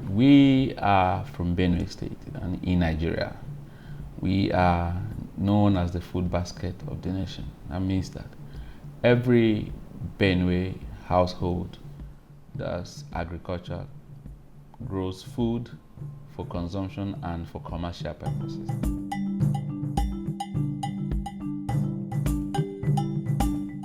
We are from Benue State in Nigeria. We are known as the food basket of the nation. That means that every Benue household does agriculture, grows food for consumption and for commercial purposes.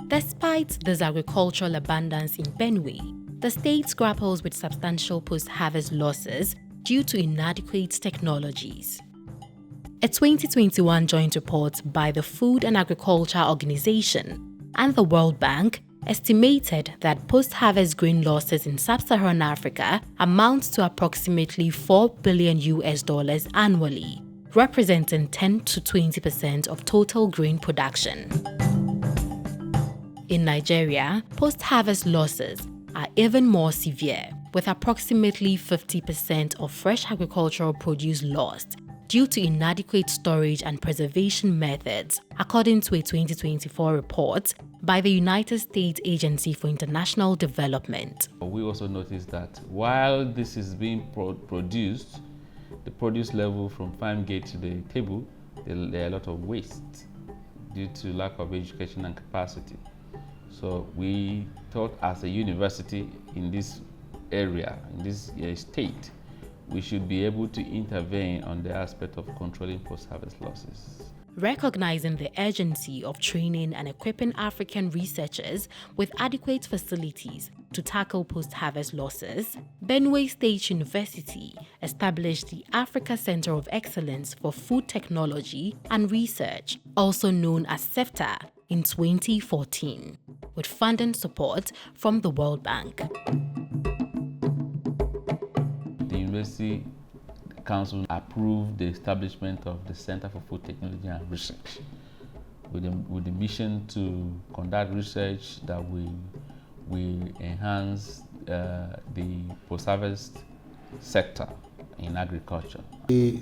Despite this agricultural abundance in Benue, the state grapples with substantial post-harvest losses due to inadequate technologies. A 2021 joint report by the Food and Agriculture Organization and the World Bank estimated that post-harvest grain losses in sub-Saharan Africa amount to approximately $4 billion annually, representing 10 to 20% of total grain production. In Nigeria, post-harvest losses are even more severe, with approximately 50% of fresh agricultural produce lost due to inadequate storage and preservation methods, according to a 2024 report by the United States Agency for International Development. We also noticed that while this is being produced, the produce level from farm gate to the table, there are a lot of waste due to lack of education and capacity. So we thought as a university in this area, in this state, we should be able to intervene on the aspect of controlling post-harvest losses. Recognizing the urgency of training and equipping African researchers with adequate facilities to tackle post-harvest losses, Benue State University established the Africa Center of Excellence for Food Technology and Research, also known as CEFTER, in 2014, with funding support from the World Bank. The University Council approved the establishment of the Center for Food Technology and Research with the mission to conduct research that will enhance the post-harvest sector in agriculture. The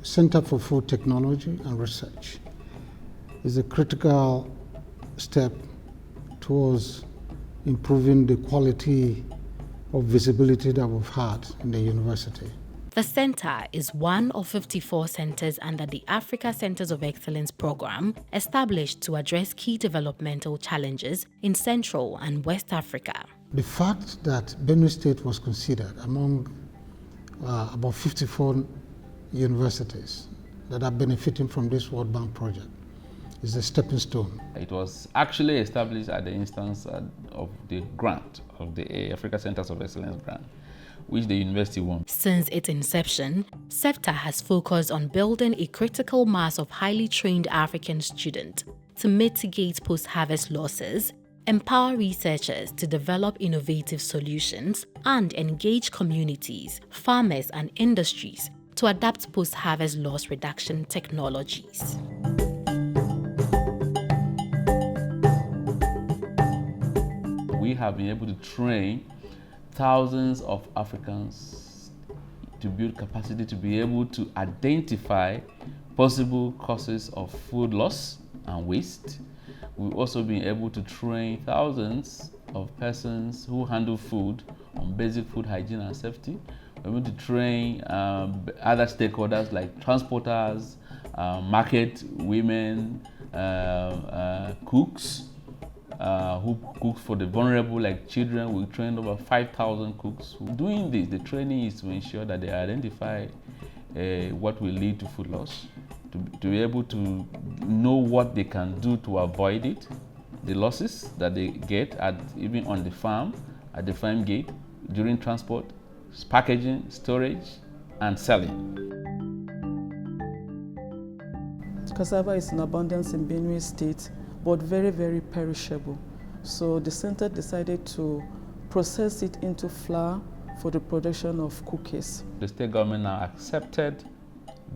Center for Food Technology and Research is a critical step towards improving the quality of visibility that we've had in the university. The center is one of 54 centers under the Africa Centers of Excellence program established to address key developmental challenges in Central and West Africa. The fact that Benue State was considered among about 54 universities that are benefiting from this World Bank project is a stepping stone. It was actually established at the instance of the grant, of the Africa Centers of Excellence grant, which the university won. Since its inception, CEFTER has focused on building a critical mass of highly trained African students to mitigate post-harvest losses, empower researchers to develop innovative solutions, and engage communities, farmers, and industries to adapt post-harvest loss reduction technologies. We have been able to train thousands of Africans to build capacity to be able to identify possible causes of food loss and waste. We've also been able to train thousands of persons who handle food on basic food hygiene and safety. We're able to train other stakeholders like transporters, market women, cooks, who cook for the vulnerable like children. We trained over 5,000 cooks. Doing this, the training is to ensure that they identify what will lead to food loss, to be able to know what they can do to avoid it, the losses that they get even on the farm, at the farm gate, during transport, packaging, storage, and selling. Cassava is in abundance in Benue State, but very, very perishable. So the center decided to process it into flour for the production of cookies. The state government now accepted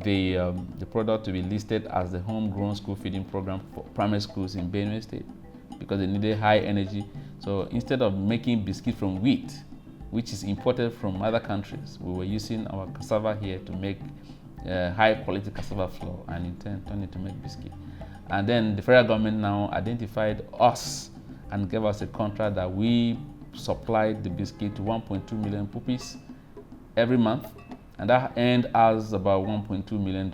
the product to be listed as the homegrown school feeding program for primary schools in Benue State because they needed high energy. So instead of making biscuit from wheat, which is imported from other countries, we were using our cassava here to make high quality cassava flour and in turn it to make biscuit. And then the federal government now identified us and gave us a contract that we supplied the biscuit to 1.2 million puppies every month, and that earned us about $1.2 million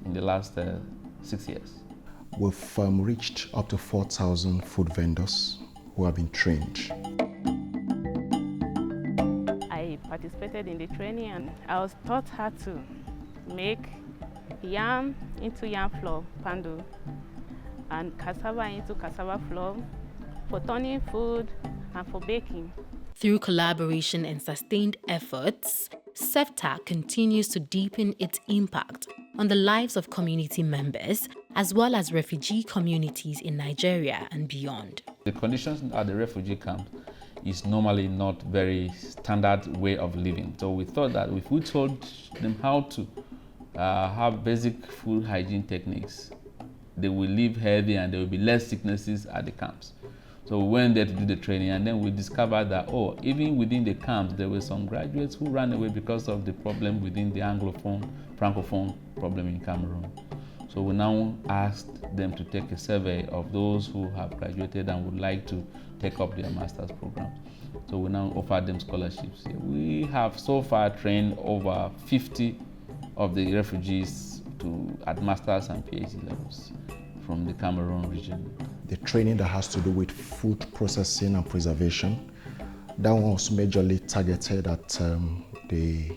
in the last 6 years. We've reached up to 4,000 food vendors who have been trained. I participated in the training and I was taught how to make yam into yam flour, pandu, and cassava into cassava flour for turning food and for baking. Through collaboration and sustained efforts, CEFTER continues to deepen its impact on the lives of community members as well as refugee communities in Nigeria and beyond. The conditions at the refugee camp is normally not very standard way of living. So we thought that if we told them how to have basic food hygiene techniques, they will live healthy and there will be less sicknesses at the camps. So we went there to do the training, and then we discovered that, even within the camps, there were some graduates who ran away because of the problem within the Anglophone, Francophone problem in Cameroon. So we now asked them to take a survey of those who have graduated and would like to take up their master's program. So we now offer them scholarships. We have so far trained over 50 of the refugees at master's and PhD levels from the Cameroon region. The training that has to do with food processing and preservation, that one was majorly targeted at the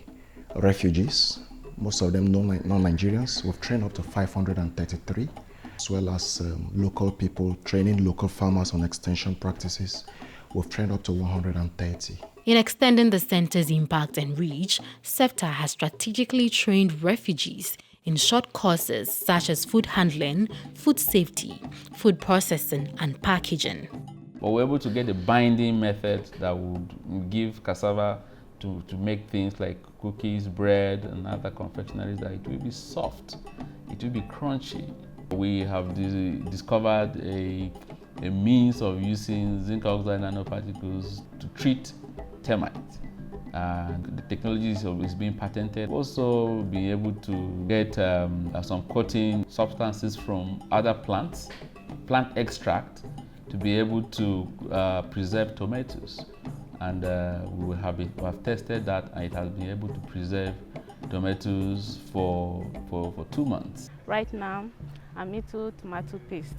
refugees, most of them non-Nigerians. We've trained up to 533, as well as local people, training local farmers on extension practices. We've trained up to 130. In extending the center's impact and reach, CEFTER has strategically trained refugees in short courses such as food handling, food safety, food processing, and packaging. But we're able to get a binding method that would give cassava to make things like cookies, bread, and other confectionaries, that it will be soft, it will be crunchy. We have discovered a means of using zinc oxide nanoparticles to treat termites. The technology is being patented. Also being able to get some coating substances from other plants, plant extract, to be able to preserve tomatoes. And we have tested that, and it has been able to preserve tomatoes for 2 months. Right now, I'm into tomato paste.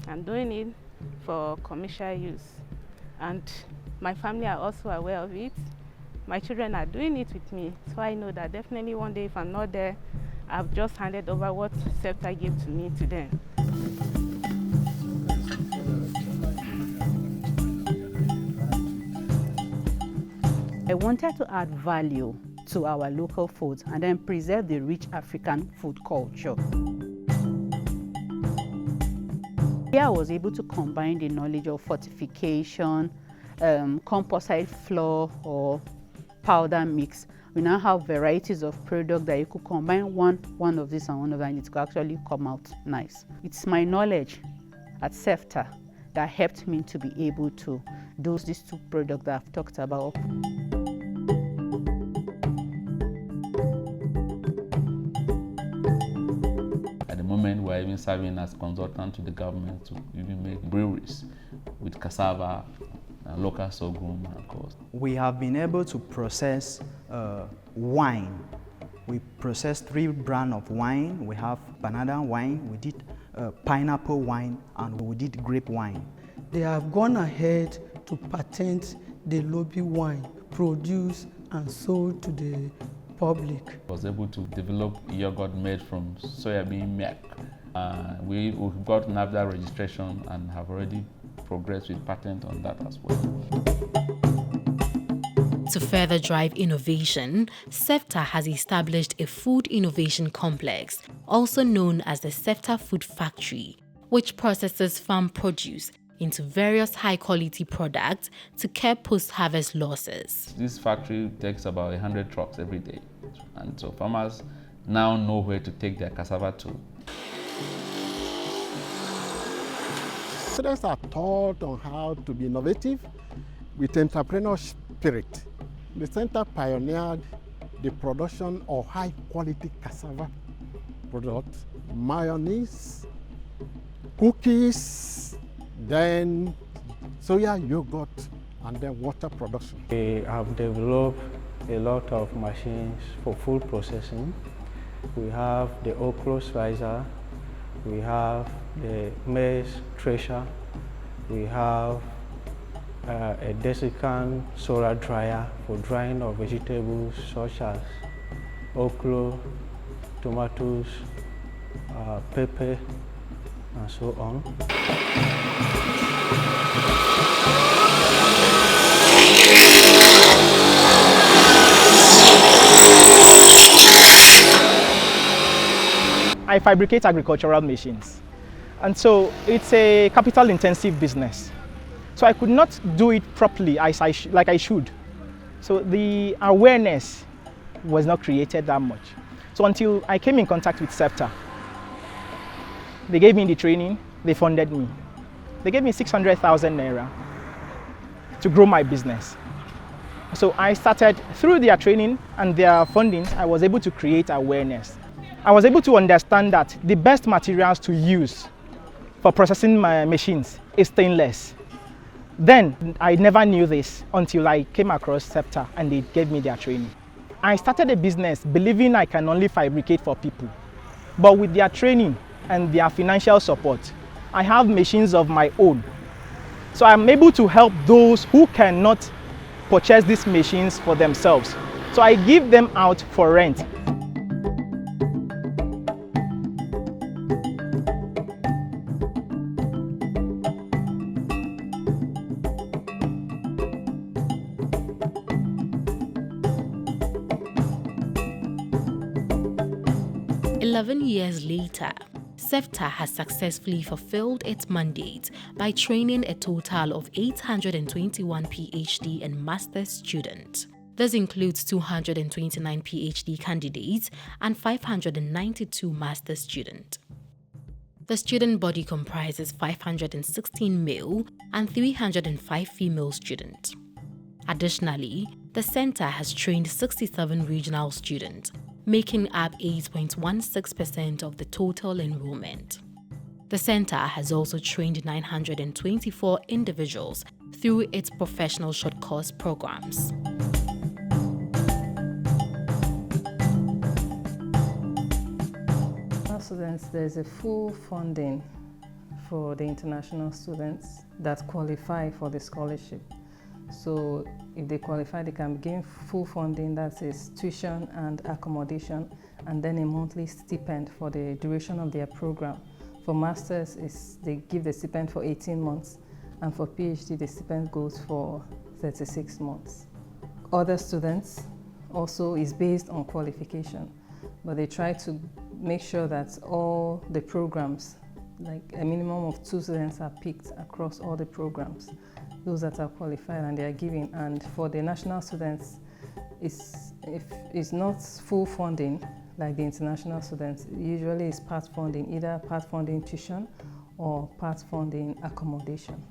I'm doing it for commercial use, and my family are also aware of it. My children are doing it with me, so I know that definitely one day, if I'm not there, I've just handed over what CEFTER gave to me to them. I wanted to add value to our local foods and then preserve the rich African food culture. Here I was able to combine the knowledge of fortification, composite flour or powder mix. We now have varieties of products that you could combine one of this and one of that, and it could actually come out nice. It's my knowledge at CEFTER that helped me to be able to do these two products that I've talked about. At the moment, we're even serving as consultant to the government to even make breweries with cassava, local sorghum, of course. We have been able to process wine. We processed 3 brands of wine. We have banana wine, we did pineapple wine, and we did grape wine. They have gone ahead to patent the lobby wine produced and sold to the public. I was able to develop yogurt made from soybean milk. We've got NAFDA registration and have already progressed with patent on that as well. To further drive innovation, CEFTER has established a food innovation complex, also known as the CEFTER Food Factory, which processes farm produce into various high-quality products to curb post-harvest losses. This factory takes about 100 trucks every day, and so farmers now know where to take their cassava to. Students are taught on how to be innovative with entrepreneurial spirit. The center pioneered the production of high-quality cassava products, mayonnaise, cookies, then soya yogurt, and then water production. We have developed a lot of machines for food processing. We have the okra slicer, we have the maize thresher, we have a desiccant solar dryer for drying of vegetables such as okra, tomatoes, pepper, and so on. I fabricate agricultural machines, and so it's a capital-intensive business. So I could not do it properly like I should. So the awareness was not created that much. So until I came in contact with CEFTER, they gave me the training, they funded me. They gave me 600,000 naira to grow my business. So I started, through their training and their funding, I was able to create awareness. I was able to understand that the best materials to use for processing my machines is stainless. Then I never knew this until I came across CEFTER and they gave me their training. I started a business believing I can only fabricate for people. But with their training and their financial support, I have machines of my own. So I'm able to help those who cannot purchase these machines for themselves. So I give them out for rent. "11 years later, CEFTER has successfully fulfilled its mandate by training a total of 821 PhD and master's students. This includes 229 PhD candidates and 592 master's students. The student body comprises 516 male and 305 female students. Additionally, the center has trained 67 regional students, making up 8.16% of the total enrollment. The center has also trained 924 individuals through its professional short course programs. Students, there's a full funding for the international students that qualify for the scholarship. So if they qualify, they can gain full funding, that is tuition and accommodation, and then a monthly stipend for the duration of their program. For masters, they give the stipend for 18 months, and for PhD, the stipend goes for 36 months. Other students also is based on qualification, but they try to make sure that all the programs, like a minimum of 2 students are picked across all the programs, those that are qualified and they are given. And for the national students, it's not full funding like the international students. Usually it's part funding, either part funding tuition or part funding accommodation.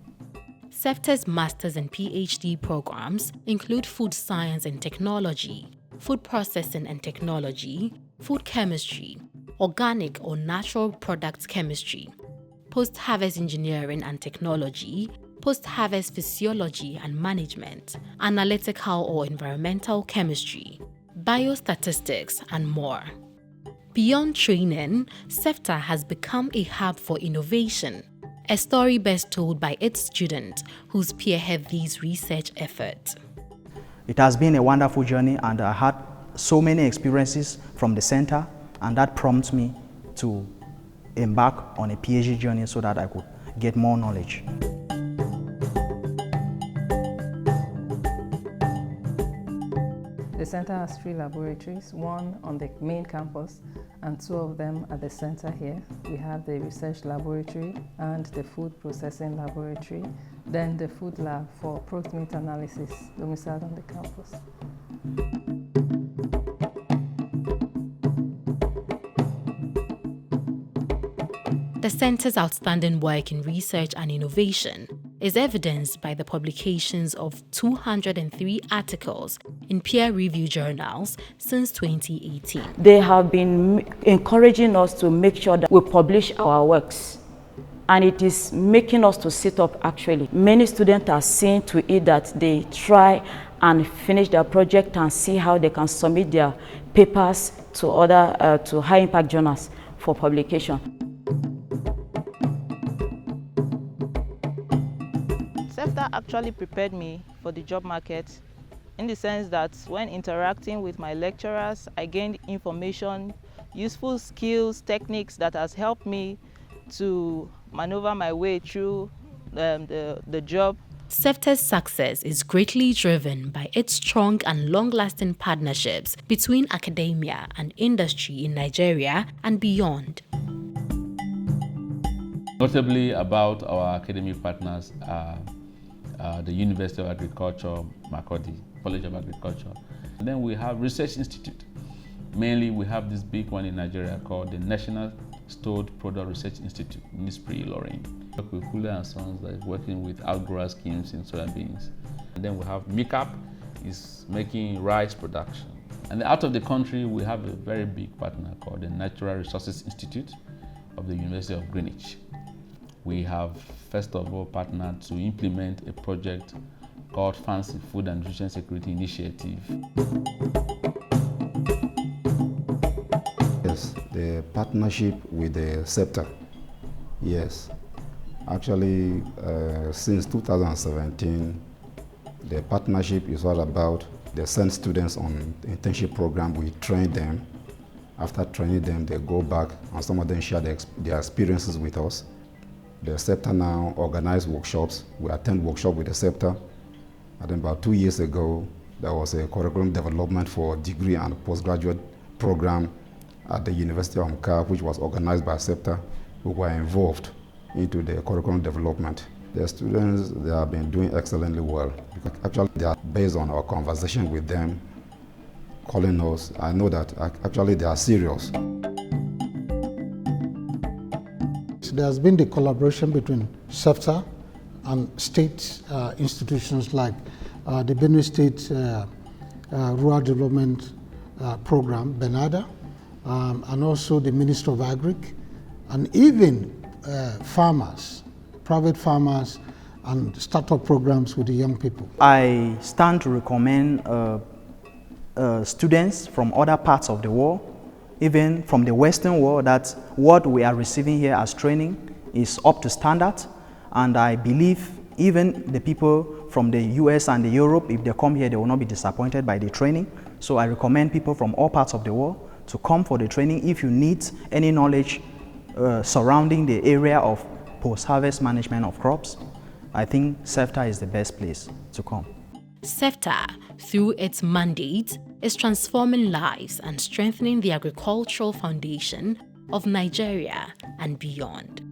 CEFTER's master's and PhD programs include food science and technology, food processing and technology, food chemistry, organic or natural products chemistry, post-harvest engineering and technology, post-harvest physiology and management, analytical or environmental chemistry, biostatistics, and more. Beyond training, CEFTER has become a hub for innovation, a story best told by its students who spearhead these research efforts. It has been a wonderful journey, and I had so many experiences from the center, and that prompted me to embark on a PhD journey so that I could get more knowledge. The center has 3 laboratories, one on the main campus and 2 of them at the center here. We have the research laboratory and the food processing laboratory, then the food lab for protein analysis domiciled on the campus. The center's outstanding work in research and innovation is evidenced by the publications of 203 articles in peer-reviewed journals since 2018. They have been encouraging us to make sure that we publish our works, and it is making us to sit up actually. Many students are seeing to it that they try and finish their project and see how they can submit their papers to other to high impact journals for publication. CEFTER actually prepared me for the job market in the sense that when interacting with my lecturers, I gained information, useful skills, techniques that has helped me to maneuver my way through the job. CEFTER's success is greatly driven by its strong and long-lasting partnerships between academia and industry in Nigeria and beyond. Notably about our academic partners are the University of Agriculture, Makurdi, College of Agriculture. And then we have Research Institute. Mainly we have this big one in Nigeria called the National Stored Product Research Institute, Ministry Lorraine. We work with Hule and Sons, like working with outgrower schemes in soybeans. And then we have MICAP, is making rice production. And out of the country, we have a very big partner called the Natural Resources Institute of the University of Greenwich. We have, first of all, partnered to implement a project called Fancy Food and Nutrition Security Initiative. Yes, the partnership with the CEFTER. Yes, actually, since 2017, the partnership is all about they send students on internship program. We train them. After training them, they go back, and some of them share their experiences with us. The CEFTER now organize workshops. We attend workshops with the CEFTER. And then about 2 years ago, there was a curriculum development for degree and postgraduate program at the University of Mka, which was organized by CEFTER, who were involved into the curriculum development. The students, they have been doing excellently well. Actually, they are based on our conversation with them, calling us. I know that actually they are serious. There has been the collaboration between CEFTER and state institutions like the Benue State Rural Development Program, BENADA, and also the Minister of Agric, and even farmers, private farmers, and startup programs with the young people. I stand to recommend students from other parts of the world, even from the Western world, that what we are receiving here as training is up to standard. And I believe even the people from the US and the Europe, if they come here, they will not be disappointed by the training. So I recommend people from all parts of the world to come for the training. If you need any knowledge surrounding the area of post-harvest management of crops, I think CEFTER is the best place to come. CEFTER, through its mandate, is transforming lives and strengthening the agricultural foundation of Nigeria and beyond.